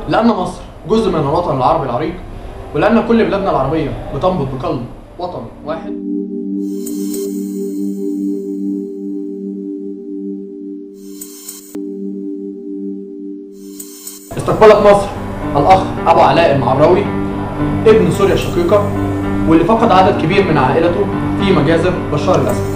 لأن مصر جزء من الوطن العربي العريق، ولأن كل بلادنا العربية بتنبض بقلب وطن واحد. استقبلت مصر الأخ أبو علاء المعراوي ابن سوريا الشقيقة، واللي فقد عدد كبير من عائلته في مجازر بشار الأسد.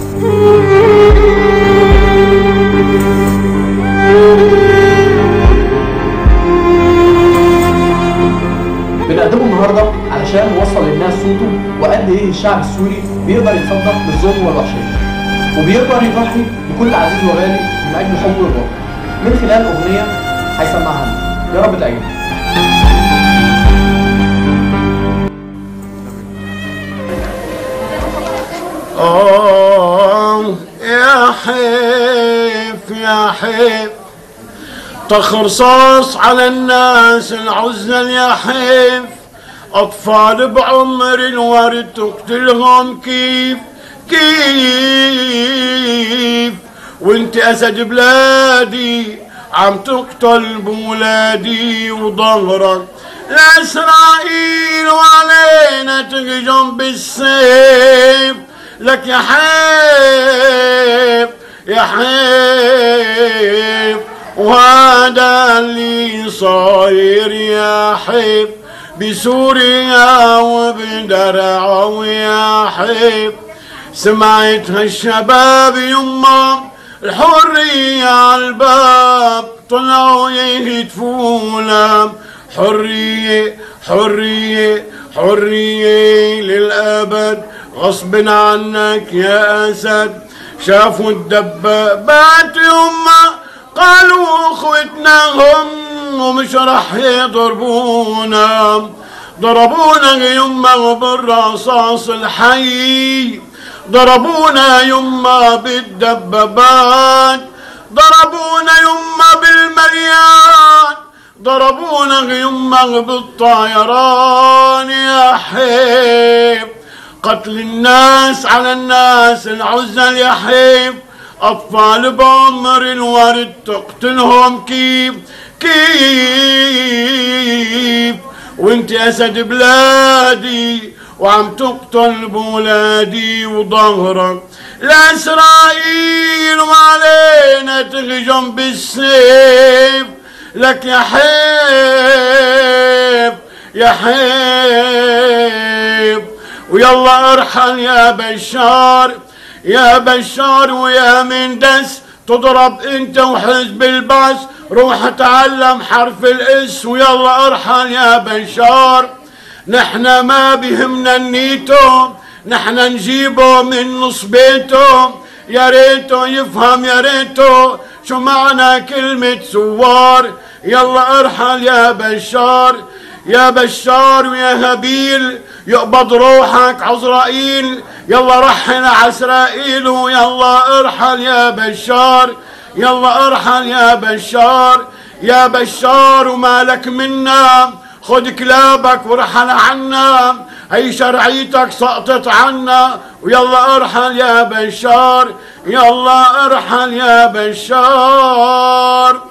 بنقدمه النهارده علشان نوصل للناس صوته وقد ايه الشعب السوري بيقدر يتصدى للظلم والوحشيه، وبيقدر يضحي بكل عزيز وغالي من اجل حبه للوطن من خلال اغنيه هيسمعها لنا. يا رب تعجبكم. يا حيف يا حيف طخ رصاص على الناس العزل، يا حيف أطفال بعمر الورد تقتلهم كيف كيف، وانت أسد بلادي عم تقتل بولادي، وظهرك لإسرائيل وعلينا تهجم بالسيف. لك يا حيف يا حيف، وهذا اللي صاير يا حيف بسوريا وبدرعا، ويا حيف سمعت هالشباب يما الحرية عالباب طلعوا يهتفونا حرية حرية حرية للأبد، غصب عنك يا أسد. شافوا الدبابات يما قالوا اخوتنا هم ومش رح يضربونا، ضربونا يما بالرصاص الحي، ضربونا يما بالدبابات، ضربونا يما بالمليان، ضربونا يما بالطيران. يا حيف قتل الناس على الناس العزل، يا حيف أطفال بعمر الورد تقتلهم كيف كيف، وانت أسد بلادي وعم تقتل بولادي، وظهرك لإسرائيل وعلينا تهجم بالسيف. لك يا حيف يا حيف، ويلا ارحل يا بشار يا بشار، ويا مندس تضرب انت وحزب البعث، روح اتعلم حرف الاس، ويلا ارحل يا بشار. نحنا ما بهمنا النيتو، نحنا نجيبه من نص بيته، يا ريته يفهم يا ريته شو معنى كلمة سوار. يلا ارحل يا بشار يا بشار، ويا هابيل يقبض روحك عزرائيل، يلا رحل عسرائيل، ويلا ارحل يا بشار يلا ارحل يا بشار يا بشار، ومالك منا خد كلابك ورحل عنا، هي شرعيتك سقطت عنا، ويلا ارحل يا بشار يلا ارحل يا بشار.